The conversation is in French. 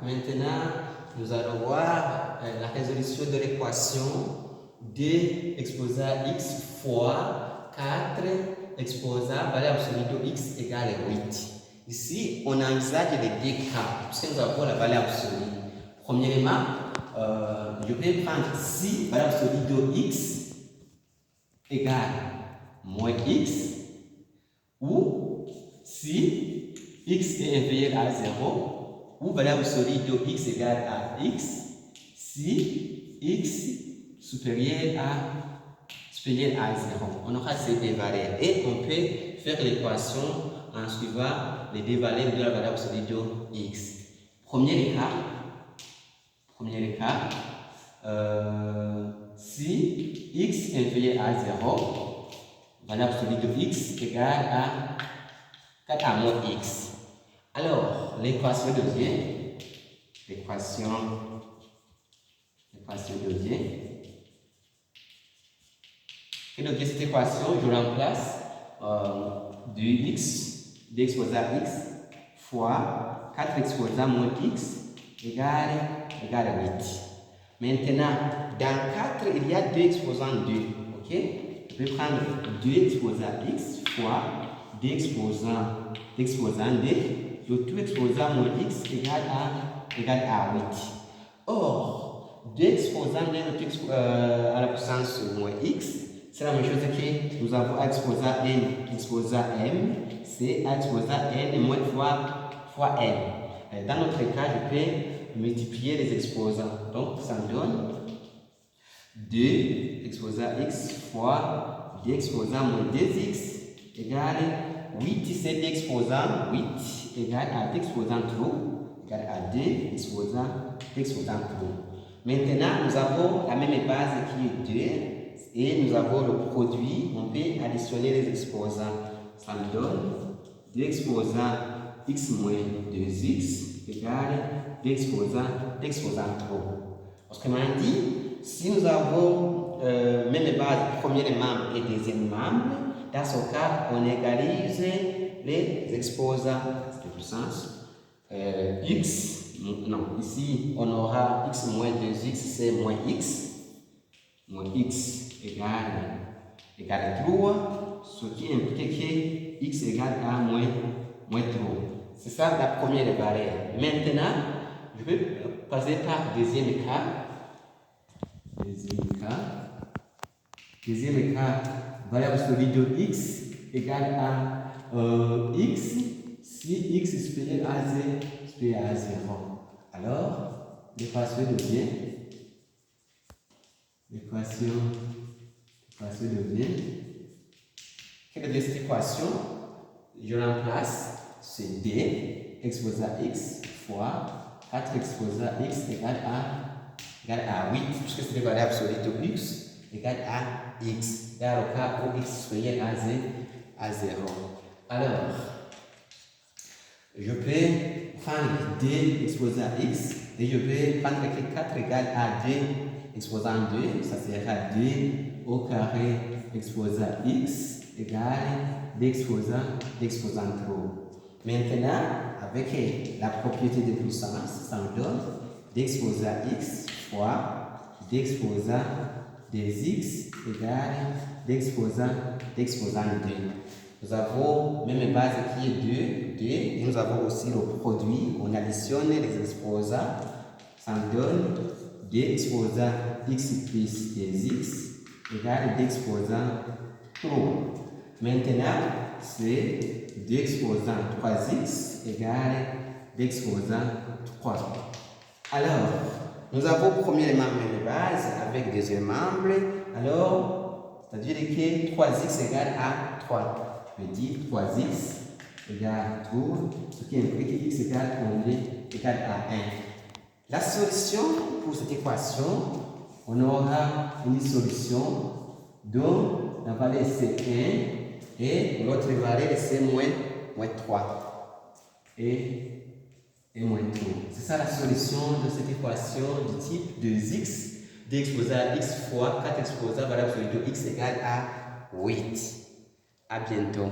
Maintenant, nous allons voir la résolution de l'équation 2 exposé à x fois 4 exposé à valeur absolue de x égale 8. Ici, on envisage les deux cas, puisque nous avons la valeur absolue. Premièrement, je vais prendre si valeur absolue de x égale moins x, ou si x est inférieur à 0, ou valeur absolue de x égale à x, si x supérieur à 0. On aura ces deux variables et on peut faire l'équation en suivant les deux variables de la valeur absolue de x. Premier cas, si x inférieur à 0, valeur absolue de x égale à 4 à moins x. Alors, l'équation devient, et donc, cette équation, je remplace 2x exposé à x fois 4 exposé à moins x égale 8. Maintenant, dans 4, il y a 2 exposants 2. Ok? Je vais prendre 2 exposé à x fois 2 exposants 2. Le tout exposé à moins x égale à 8. Or, 2 exposants à la puissance moins x, c'est la même chose que nous avons a exposé à n exposé à m, c'est a exposé à n moins fois n. Dans notre cas, je peux multiplier les exposants. Donc, ça me donne 2 exposé à x fois 2 exposé à moins 2x égale 8. C'est 2 exposants, 8 égale à 2 exposants trop, égale à 2 exposants trop. Maintenant, nous avons la même base qui est 2. Et nous avons le produit, on peut additionner les exposants. Ça me donne 2 exposants x moins 2x égale 2 exposants trop. Autrement dit, si nous avons même base, premier membre et deuxième membre, dans ce cas, on égalise les exposants. C'est le sens. Ici, on aura x moins 2x, c'est moins x égale 3, ce qui implique que x égale à moins 3. C'est ça la première variable. Maintenant, je vais passer par deuxième cas. Deuxième cas, variable absolue de x égale à x si x est supérieur à 0. Alors, l'équation devient quelle est cette équation? Je remplace ce d exposé à x fois 4 exposé à x égale à 8, puisque c'est une variable absolue de x égale à x. Dans le cas où x est supérieur à 0. Alors, je peux prendre d exposé à x et je vais prendre que 4 égale à 2 exposant 2, ça sera 2 au carré exposé à x égale 2 exposant trop. Maintenant, avec la propriété de puissance, ça me donne 2 exposé à x fois 2 exposant 2x égale 2 exposant 2. Nous avons même base qui est 2, et nous avons aussi le produit. On additionne les exposants, ça me donne 2 exposants x plus 2x égale 2 exposants 3. Maintenant, c'est 2 exposants 3x égale 2 exposants 3. Alors, nous avons premièrement même base avec deuxième membre. Alors, c'est-à-dire que 3x égale à 3. Je dis 3x égale 3, ce qui implique que x égale à 1. La solution pour cette équation, on aura une solution dont la valeur c'est 1 et l'autre valeur c'est moins 3 et moins 3. C'est ça la solution de cette équation du type 2x, 2 exposé à x fois 4 exposé à valeur absolue de x égale à 8. À bientôt.